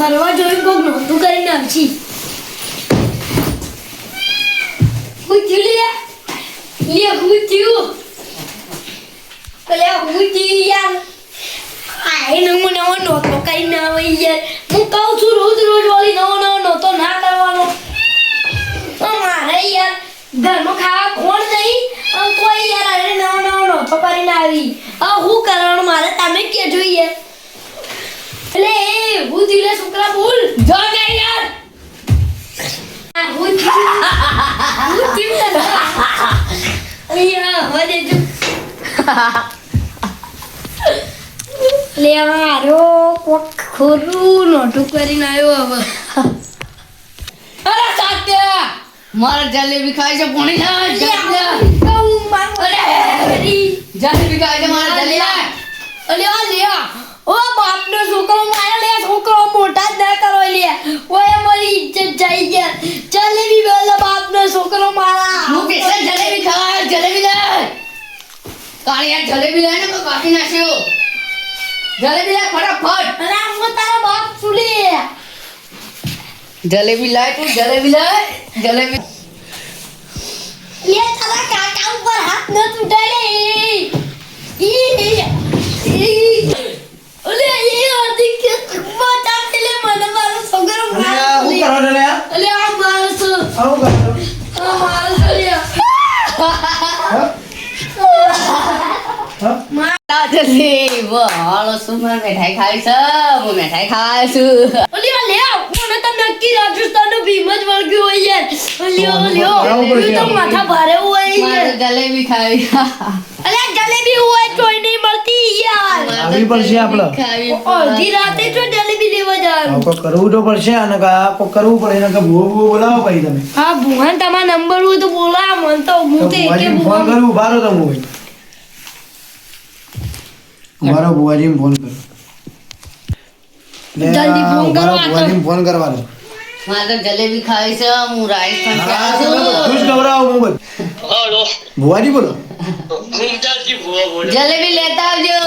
ફરવા જોઈ કોક નોંધું કરીને આવશી હું થયું યાર આઈ નમો નવો નોતો કરીને આવે યાર હું કહું છું રોજ વાળી નવો નોતો ના કરવાનો મારે યાર ઘરમાં ખાવા કોણ નહીં કોઈ યાર અરે નવો નોતો કરીને આવી હું કરવાનું મારે તમે કે જોઈએ એટલે હું દિલે છોકરા બોલ જો ને યાર હું અહીંયા હવે જો લે મારો કોક ખોરું નોટું કરીને આવ્યો હવે અરે સાત્ય મારે જલેબી ખાઈ છે પોણી ના જલેબી ખાઈ છે મારે જલેબી અલે લે ઓ બાપનો છોકરો મારે લે છોકરો મોટા જ ના કરો લે ઓય મારી ઇજ્જત જાય ગયા જલેબી બોલો બાપનો છોકરો મારા હું કેસે જલેબી ખાય જલેબી લે કાળિયા જલેબી લે ને કો કાપી નાખ્યો જલેબી લે ફટાફટ અરે હું તારા બાપ સુલી જલેબી લાય તું જલેબી લે જલેબી લે તારા કાકા ઉપર હાથ ન ઉઠાડે અલે એ આદિક કે બતા લે મને મારો છોકરો માર હું કરો લે અલે આ મારો છો આવું કરો આ મારો છોકરા મારા જલ્દી વાળો સુમર મીઠાઈ ખાઈ છે હું મીઠાઈ ખાઈ છું ઓલી લે મને તો નક્કી રાજસ્થાનનો ભીમ જ વળગ્યો હોય યાર લ્યો તો માથા ભારે હોય યાર જલેબી ખાવી અલે જલેબી હોય કોઈ નહીં મળતી યાર આવી પડશે આપણે અડધી રાતે તો જલેબી લેવા જવાનું કો કરવું તો પડશે અને કો કરવું પડે ને કે ભૂવો બોલાવો પછી તમે હા ભુવન તમારો નંબર હોય તો બોલા મન તો હું તો એકે ફોન કરું બારો તો હું મારો બુઆજીને ફોન કરો જલ્દી ફોન કરો બુઆજીને ફોન કરવાનો મારે તો જલેબી ખાવી છે હું રાજસ્થાન જાઉં છું બધું જ ખવડાવો હું બધું હાલો બુઆજી બોલો મુમતાજી ભુવા બોલો જલેબી લેતા આવજો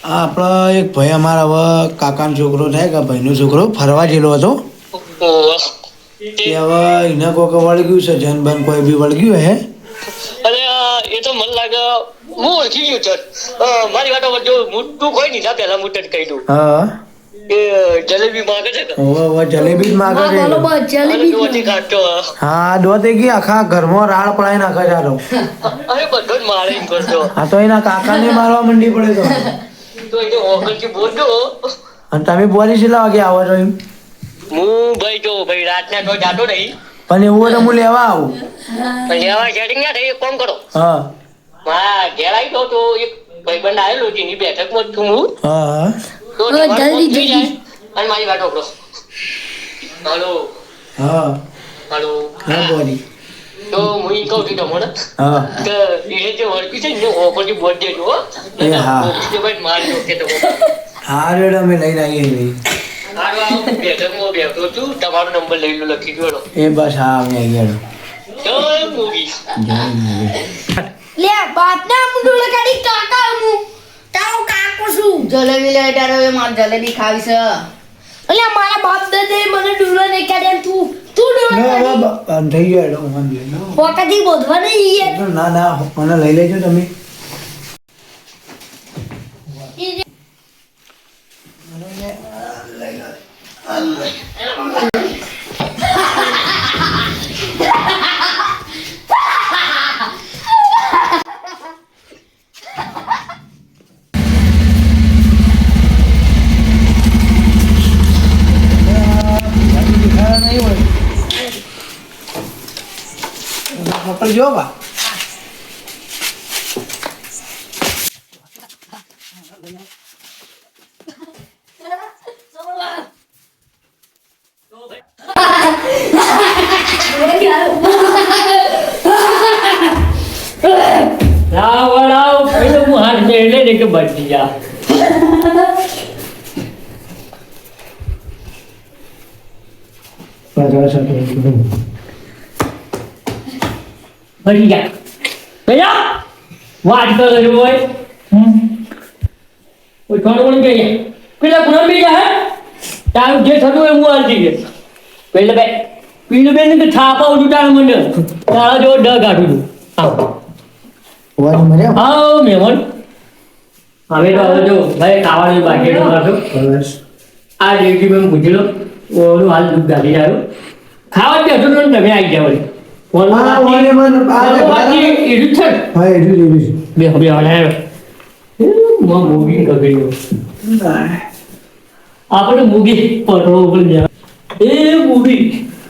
આ આપણા એક ભાઈ અમારા હવે કાકાનો છોકરો થાય કે ભાઈનો છોકરો ફરવા ગયેલો હતો તે હવે એને કોક વળગ્યું છે જનબન કોઈ બી વળગ્યું હે અરે એ તો મને લાગે હું ઓળખી ગયું સર મારી વાતો જો મોટું કોઈ નહીં પેલા મોટે જ કહી દઉં હા એ જલેબી માંગે છે હવે જલેબી જ માગે છે બરોબર જલેબી દોધી કાઢતો હા દોતે કે આખા ઘરમાં રાળ પડાઈ નાખે ચાલો અરે બધો જ મારે એમ કરતો આ તો એના કાકાને મારવા મંડી પડે તો એને ઓગળથી બોલજો અને તમે બુઆજી કેટલા વાગે આવો છો એમ હું ભાઈ જો ભાઈ રાતના તો જાતો નહીં પણ એવું હોય તો હું લેવા આવું પણ લેવા સેટિંગ ના થઈ એક કામ કરો હા મારા ઘેર આવી જાઉં તો એક ભાઈબંધ આવેલો છે એની બેઠકમાં જ છું હું હા તો તમારું થઈ જાય અને મારી વાત ઓગળો હાલો હા હાલો હા બુઆજી તો હું ઈ કહું છું તમને હા કે એ જે વળકી છે ને ઓપરથી બોલ દેજો હો એ હા. ભાઈ મારી ઓકે તો હા રેડ અમે લઈને આવીએ ભાઈ હાલો બેઠકમાં બેઠો છું તમારો નંબર લઈ લો લખી દો એ બસ હા અમે આવી ગયા જય મૂવી લે બાપના મુંડું લગાડી કાકા હું તારો કાકો છું જલેબી લે તારો એ માર જલેબી ખાવી છે અલે મારા બાપ દાદા મને ડુલો ને કાઢે તું ડુલો થઈ ગયો એડો મને લઈ લો. પોકાથી બોધવા નહીં યાર ના ના મને લઈ લેજો તમે જો બા વડાવ ભાઈ તો હું હાથ મેળે ને કે બચી જા બચી જા ભૈયા વાત કરો છો હોય ઓય થોડું વળી ગઈ પેલા ગુણ બી જા હે તારું જે થતું હોય હું હાલતી ગયો એટલે બે પીલું બેન કે છાપા ઉઠું તારું મને તારા જેવો ડર કાઢું છું અવાજ મજા આવો મહેમાન હવે તો હવે જો ભાઈ ખાવાનું બાકી હતું મારું બસ આ ડેટી મેં પૂછી લો ઓનું હાલ દૂધ ગાડી આવ્યું ખાવા જ બેઠો તો તમે આવી જાવ હા, ઓલે મને બાકી એનું છે હા એટલું છે બે હવે હલાયો મૂગી ગગડ્યો આપણે મૂગી પડો ઉપર જા એ મૂગી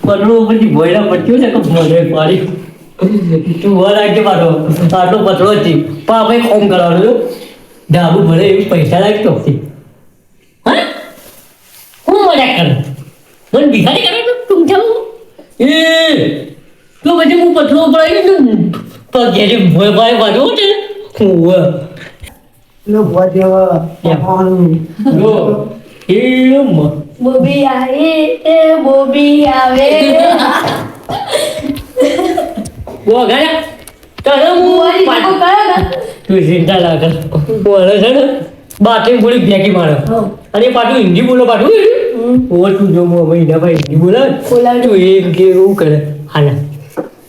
પડો ઉપરથી ભોયડા પડ્યો છે કે ભોયડે પાડી તું વર આગળ પાડો આટલો પતળો જ પણ આપણે કોમ કરવાનું ડાબુ ભરે એવી પૈસા લાગતો હા હું મજાક કરું મને ભિખારી કરે તું જાઉં એ તો પછી હું પતળો ઉપર આવી ગયો પગ ઘેરી ભોય ભાઈ પાડ્યો છે લો ભોજ જેવા પકવાનું જો એ બોબી આવી એ બોબી આવે વો ગાડા તને હું બોલી પાછું લોકો કરે ને તું ચિંતા ના કર બોલે છે ને બાટલી પૂરી ફેંકી મારે અને પાછું હિન્દી બોલો પાછું ઓ તું જો મો ભાઈ ના ભાઈ હિન્દી બોલે તું એમ કે એવું કરે હાલા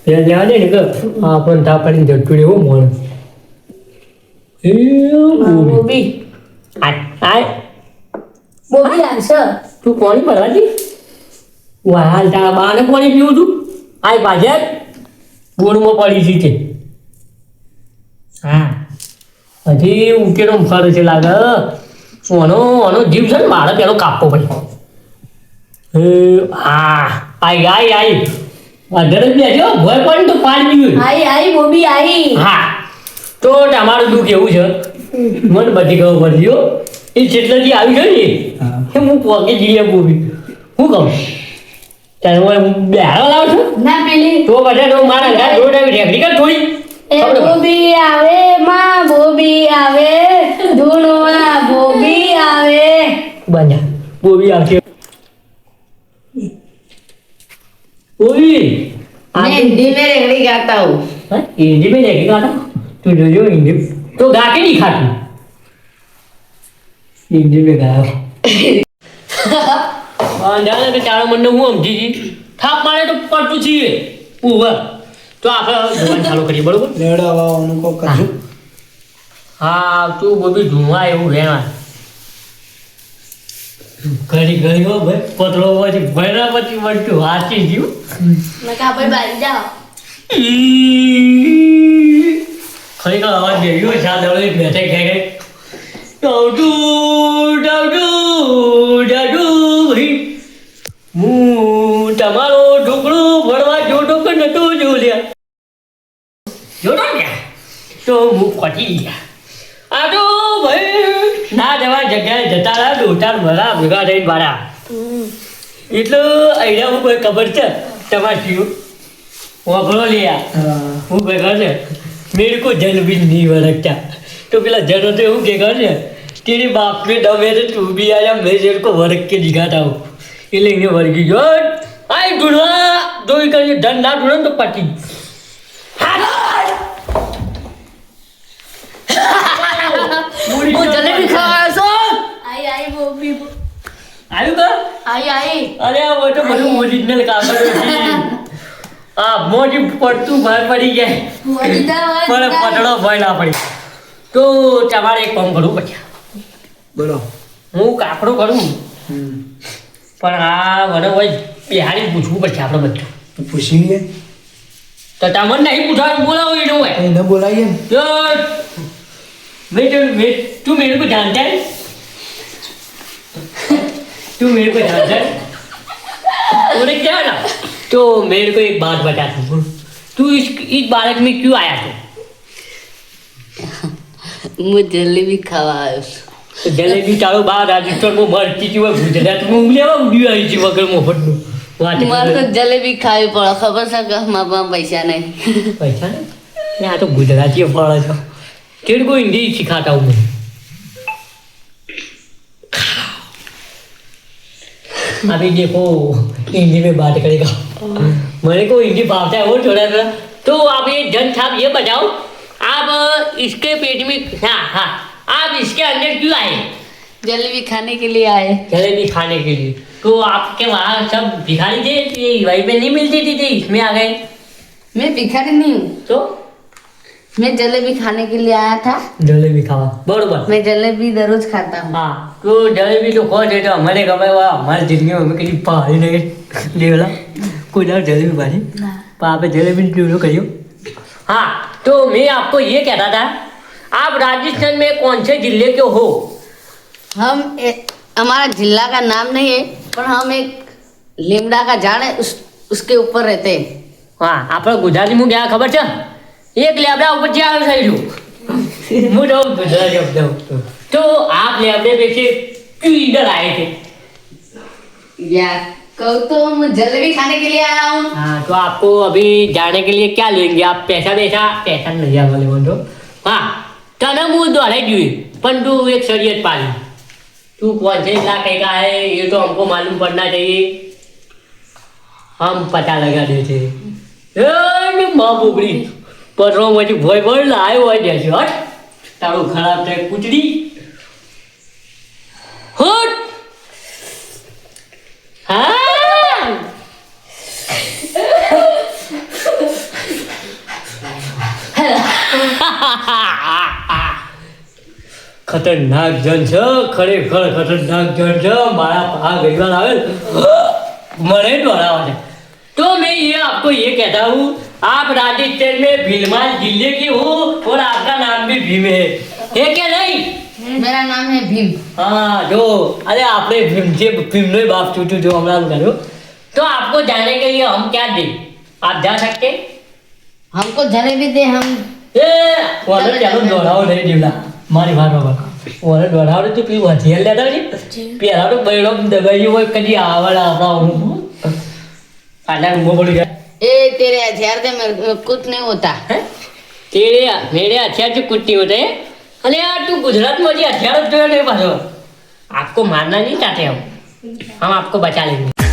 એ લેવા દે ને કે આપણને તા પડીને જતું રહેવું મોણ એ બોબી આ બોબી આવશે તું કોની ભરવાથી વાહ તારા બાને કોની પીવું તું આય પાછળ બોર્ડમાં પડી છે હા હજી ઉકેલો ફરે છે લાગે આનો જીવ છે ને મારે પેલો કાપવો પડે હા આઈ અઢળ જ બેઠો ભય પડે તો પાડી દીધું આઈ બોબી આઈ હા તો તમારું દુઃખ એવું છે મને બધી ખબર પડી ગયો એ જેટલાથી આવી છે ને એ હું પોકે જઈએ બોબી હું કહું ત્યારે હું બેહારો લાવું છું ના પેલી તો બધા તો મારા ઘર જોડે રેકડી કર થોડી એ બોબી આવે માં બોબી આવે ધૂણવા બોબી આવે બન્યા બોબી આવશે બોબી मैं हिंदी में रेगड़ी गाता हूँ हाँ हिंदी में रेकड़ी गाता तू जो जो हिंदी तो गा के नहीं खाती हिंदी में गाया જાણે કે તારા મનને હું સમજી જી થાપ મારે તો પડતું છીએ ઉભા તો આપણે ધોવાનું ચાલુ કરીએ બરોબર લેવડાવવાનું કોક કરજો હા તું બોબી ધુવા એવું રહેવા ઘડી ઘડી હો ભાઈ પતળો પછી ભયના પછી વળતું વાંચી ગયું નકા ભાઈ બારી જાઓ ખરેખર અવાજ બેઠો શા દળો બેઠે ખેગે ડાડુ ભાઈ હું તમારો ઢોકળો ભરવા જોડો કે નતો જો લ્યા જોડો ગયા તો હું પટી ગયા આ તો ભાઈ ના જવા જગ્યાએ જતા રહ્યા દોટાર ભરા ભેગા થઈને વાળા એટલે અહીંયા હું કોઈ ખબર છે તમારે થયું વાપરો લ્યા હું કોઈ ખબર છે मेरे को जल भी नहीं वरकता तो पहला जल तो हूँ क्या कर तेरे बाप ने दमे तो तू भी आया मैं जेल को वर्क के दिखाता हूँ ये लेंगे वर्गी जो आई ढूंढवा दो ही करके धन ना ढूंढो तो पटी वो जलेबी खावा सो આઈ બોબી आयु का આઈ अरे वो तो બધું ઓરિજિનલ કાગળ છે આ મોટી પડતું ભાર પડી જાય પણ પટડો ભય ના પડી તો તમારે એક કામ કરવું પડશે બોલો હું કાકડો કરું પણ આ મને હોય બિહારી પૂછવું પડશે આપણે બધું તો પૂછી લઈએ તો તમને નહીં પૂછવાનું બોલાવો એને હોય એને બોલાવીએ ને तो तू मेरे को जानता है तू मेरे को जानता है बोले क्या ना तो मेरे को एक बात बता तू इस बालक में क्यों आया तू मुझे जलेबी खावा आयो तो जलेबी चालो बाहर राजस्थान में मरती थी वो गुजरात में उंगलियां उड़ी आई थी वगैरह मोहब्बत में मारे तो जलेबी खावी पड़ा खबर सा कि हमारे पास पैसा नहीं पैसा यहाँ तो गुजराती फड़ा था तेरे को हिंदी सिखाता हूँ मैं अभी देखो हिंदी में बात करेगा मेरे को हिंदी भावता है वो थोड़ा थोड़ा तो आप ये जन साहब ये बताओ आप इसके पेट में हाँ हाँ आप इसके अंदर क्यों आए जलेबी खाने के लिए आए जलेबी खाने के लिए तो आपके वहाँ सब भिखारी थे ये वहीं पे नहीं मिलती थी इसमें आ गए मैं भिखारी नहीं हूँ, तो मैं जलेबी खाने के लिए आया था। जलेबी खावा बरोबर मैं जलेबी दररोज खाता हूँ। हाँ तो जलेबी तो खो दे तो हमारे गए हुआ हमारी जिंदगी में हमें कहीं पहाड़ी नहीं देवला कोई ना जलेबी भाजी वहाँ पे जलेबी जो कहियो। हाँ तो मैं आपको ये कहता था आप राजस्थान में कौन से जिले के हो? हमारा जिला का नाम नहीं है, पर हम एक લીમડા का झाड़ है उसके ऊपर रहते हैं। हाँ આપણે ગુજરાતીમાં क्या खबर છે एक लेबड़ा ऊपर क्या થઈ રહ્યું હું તો ગુજરાતી શબ્દ तो आप लेबड़े पे से क्यों इधर आए थे? यार कहूँ तो मैं जलेबी खाने के लिए आया हूँ। हाँ तो आपको अभी जाने के लिए क्या लेंगे आप? पैसा नहीं वाले बोलो। हाँ तने मुँह द्वारा जुए पर तू एक शरीयत पाली तू कौन से इलाके का है ये तो हमको मालूम पड़ना चाहिए, हम पता लगा देते। माँ बोबड़ी परो मुझे भोय बोल लाए हुआ जैसे हट तारो खराब थे कुचड़ी हट। हाँ खतरनाक जन छ खरेखर खतरनाक जन छ मारा पा गईवाल आवे मरे डरावा है। तो मैं ये आपको ये कहता हूँ आप राजस्थान में भीलवाल जिले के हो और आपका नाम भी भीम है क्या नहीं? मेरा नाम है भीम। हाँ जो अरे आपने भीम ने बाप चूटू जो हमारा करो तो आपको जाने के लिए हम क्या दें? आप जा सकते? हमको जलेबी दे हम वाले चलो दोहराओ नहीं जीवना मारी बात होगा वाले दोहराओ तो फिर वजील लेता जी प्यारा तो बैठो दबाई वो कभी आवड़ आता हूँ आजा वो बोल गया ए तेरे हथियार से मेरे कुछ नहीं होता है। तेरे मेरे हथियार से कुछ नहीं होते। अरे यार तू गुजरात में हथियार तो नहीं पास आपको मारना नहीं चाहते हम आपको बचा लेंगे।